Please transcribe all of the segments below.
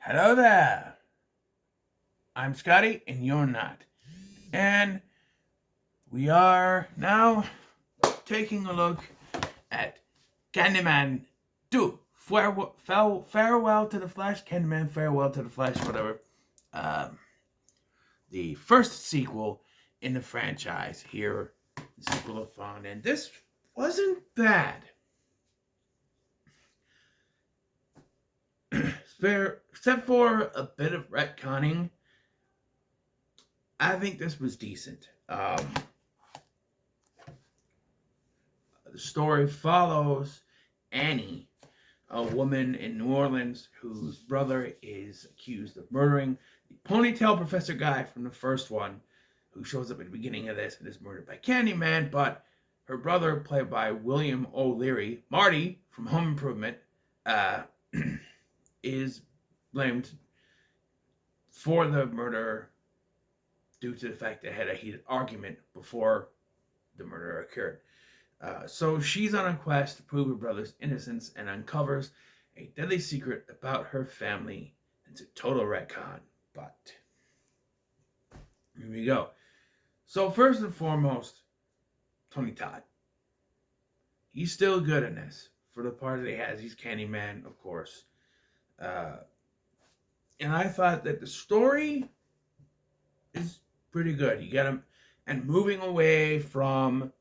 Hello there. I'm Scotty, and you're not. And we are now taking a look at Candyman 2. Farewell to the Flash. Candyman, Farewell to the Flash, whatever. Um, the first sequel in the franchise here, Sequel-A-Thon. And this wasn't bad. Except for a bit of retconning, I think this was decent. The story follows Annie, a woman in New Orleans whose brother is accused of murdering the ponytail professor guy from the first one, who shows up at the beginning of this and is murdered by Candyman. But her brother, played by William O'Leary, Marty from Home Improvement, is blamed for the murder due to the fact they had a heated argument before the murder occurred. So she's on a quest to prove her brother's innocence and uncovers a deadly secret about her family. It's a total retcon, but here we go. So first and foremost, Tony Todd. He's still good in this for the part that he has. He's Candyman, of course. And I thought that the story is pretty good. You get him, and moving away from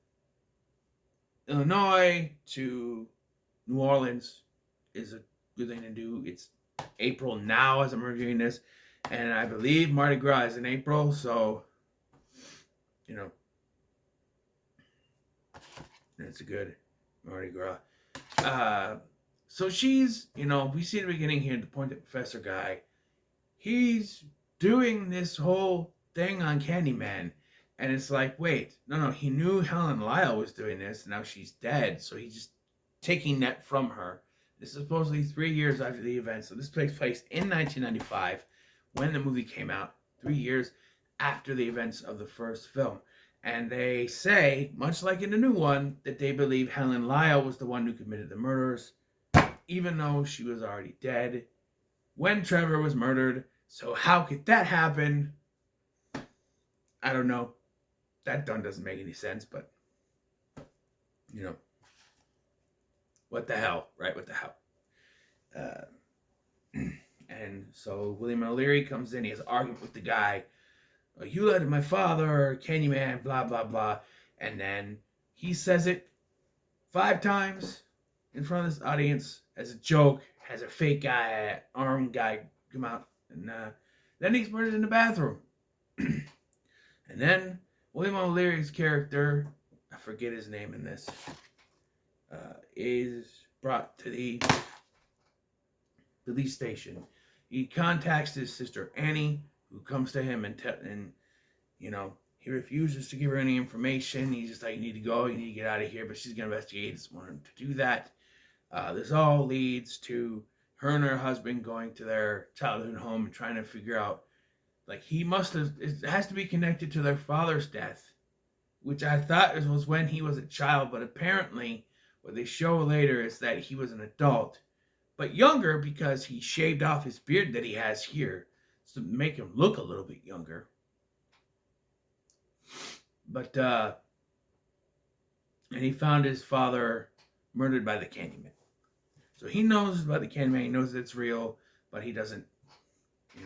Illinois to New Orleans is a good thing to do. It's April now as I'm reviewing this, and I believe Mardi Gras is in April, so it's a good Mardi Gras. So she's, we see the beginning here, the point that Professor Guy, he's doing this whole thing on Candyman. And it's like, wait, no, he knew Helen Lyle was doing this. Now she's dead. So he's just taking that from her. This is supposedly 3 years after the event. So this takes place in 1995 when the movie came out. 3 years after the events of the first film. And they say, much like in the new one, that they believe Helen Lyle was the one who committed the murders, even though she was already dead when Trevor was murdered. So how could that happen? I don't know. That doesn't make any sense, but what the hell, right? What the hell? And so William O'Leary comes in. He has an argument with the guy. You led my father, Candyman, blah, blah, blah. And then he says it 5 times in front of this audience as a joke, has a fake guy, armed guy come out, and then he's murdered in the bathroom. And then William O'Leary's character, I forget his name in this, is brought to the police station. He contacts his sister Annie, who comes to him and he refuses to give her any information. He's just like, you need to go, you need to get out of here. But she's going to investigate. Doesn't want him to do that. This all leads to her and her husband going to their childhood home and trying to figure out, like, it has to be connected to their father's death, which I thought was when he was a child. But apparently what they show later is that he was an adult, but younger because he shaved off his beard that he has here to make him look a little bit younger. But and he found his father murdered by the Candyman. So he knows about the Candyman. He knows it's real, but he doesn't, he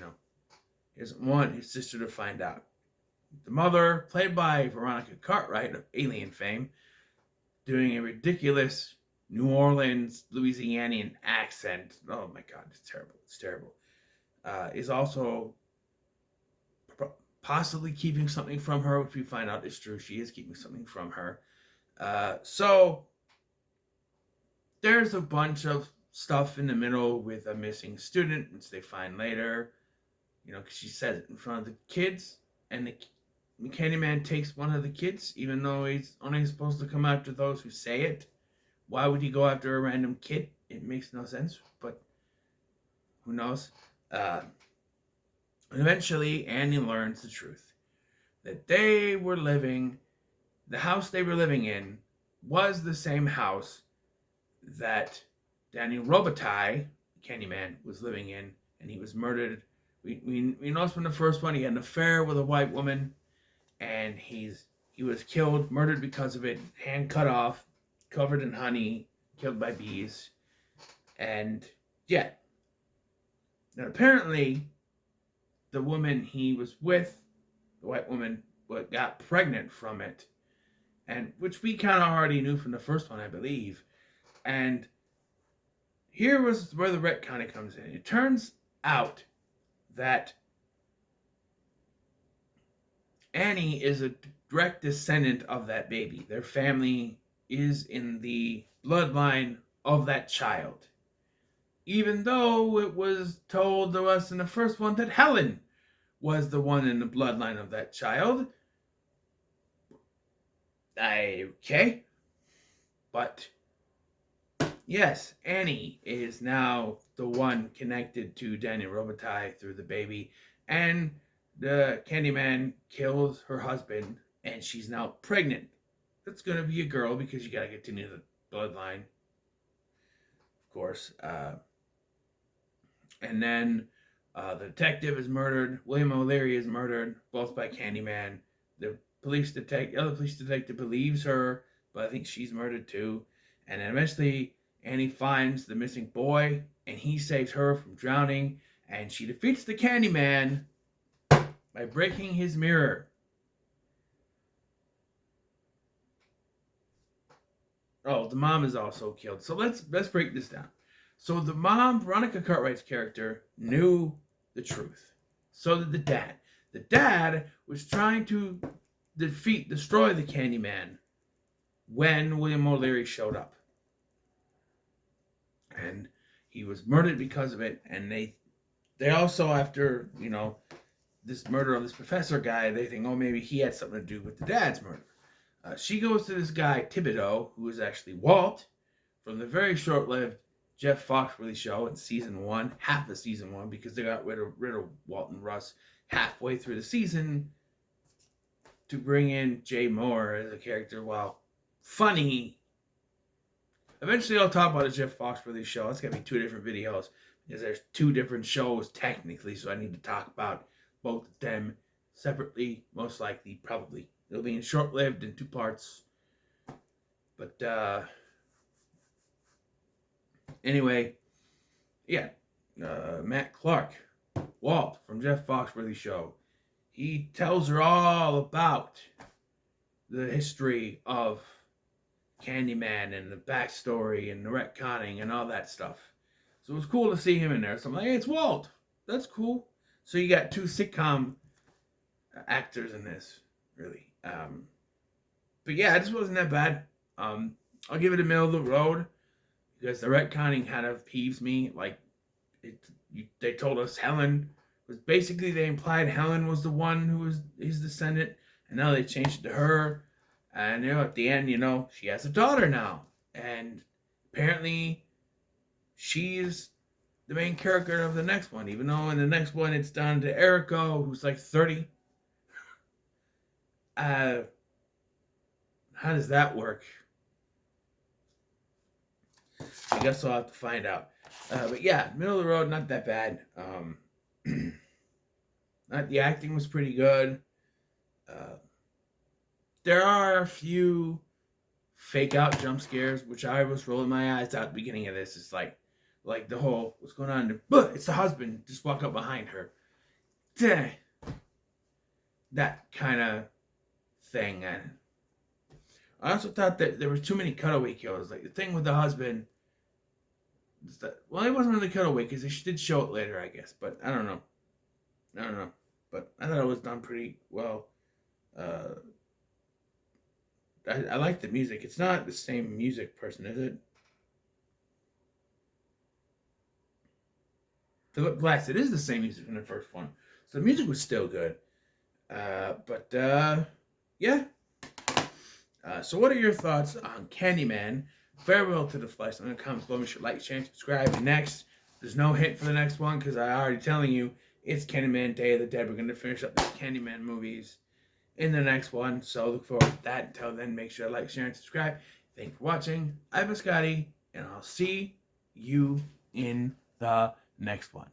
doesn't want his sister to find out. The mother, played by Veronica Cartwright of Alien fame, doing a ridiculous New Orleans, Louisianian accent. Oh my God, it's terrible. It's terrible. Is also possibly keeping something from her, which we find out is true. She is keeping something from her. So there's a bunch of stuff in the middle with a missing student, which they find later, because she says it in front of the kids, and the Candyman takes one of the kids, even though he's only supposed to come after those who say it. Why would he go after a random kid? It makes no sense, but who knows? Eventually, Annie learns the truth. That the house they were living in was the same house that Daniel Robitaille, Candyman, was living in and he was murdered. We noticed from the first one he had an affair with a white woman, and he was killed, murdered because of it, hand cut off, covered in honey, killed by bees, and yeah. And apparently, the woman he was with, the white woman, got pregnant from it, and which we kind of already knew from the first one, I believe. And here was where the retconning comes in. It turns out that Annie is a direct descendant of that baby. Their family is in the bloodline of that child. Even though it was told to us in the first one that Helen was the one in the bloodline of that child. Okay. But yes, Annie is now the one connected to Daniel Robitaille through the baby. And the Candyman kills her husband, and she's now pregnant. That's going to be a girl because you got to continue the bloodline, of course. And then the detective is murdered. William O'Leary is murdered, both by Candyman. The other police detective believes her, but I think she's murdered too. And then eventually Annie finds the missing boy, and he saves her from drowning, and she defeats the Candyman by breaking his mirror. Oh, the mom is also killed. So let's break this down. So the mom, Veronica Cartwright's character, knew the truth. So did the dad. The dad was trying to destroy the Candyman when William O'Leary showed up. And he was murdered because of it. And they also, after, this murder of this professor guy, they think, oh, maybe he had something to do with the dad's murder. She goes to this guy, Thibodeau, who is actually Walt, from the very short-lived Jeff Foxworthy show in season 1, half of season 1, because they got rid of Walt and Russ halfway through the season to bring in Jay Moore as a character. While funny, eventually I'll talk about the Jeff Foxworthy show. It's going to be 2 different videos because there's 2 different shows technically, so I need to talk about both of them separately, most likely, probably. It'll be short-lived in 2 parts. But, anyway, yeah, Matt Clark, Walt from Jeff Foxworthy show. He tells her all about the history of Candyman and the backstory and the retconning and all that stuff. So it was cool to see him in there. So I'm like, hey, it's Walt. That's cool. So you got 2 sitcom actors in this, really. But yeah, this wasn't that bad. I'll give it a middle of the road because the retconning kind of peeves me. Like, they told us Helen was basically, they implied Helen was the one who was his descendant, and now they changed it to her. And at the end, she has a daughter now, and apparently she is the main character of the next one, even though in the next one it's done to Erico, who's like 30. How does that work? I guess I'll have to find out. But yeah, middle of the road, not that bad. The acting was pretty good. There are a few fake out jump scares, which I was rolling my eyes out at the beginning of this. It's like the whole, what's going on? But it's the husband just walked up behind her. That kind of thing. And I also thought that there was too many cutaway kills. Like the thing with the husband. Well, it wasn't really cutaway because they did show it later, I guess. But I don't know. But I thought it was done pretty well. I like the music. It's not the same music person, is it? Philip Glass. It is the same music from the first one. So the music was still good. Yeah. So what are your thoughts on Candyman? Farewell to the Flesh. In the comments below, make sure to like, share, and subscribe. Next, there's no hint for the next one because I already telling you it's Candyman Day of the Dead. We're going to finish up the Candyman movies in the next one. So look forward to that. Until then, make sure to like, share, and subscribe. Thank you for watching. I've been Scotty, and I'll see you in the next one.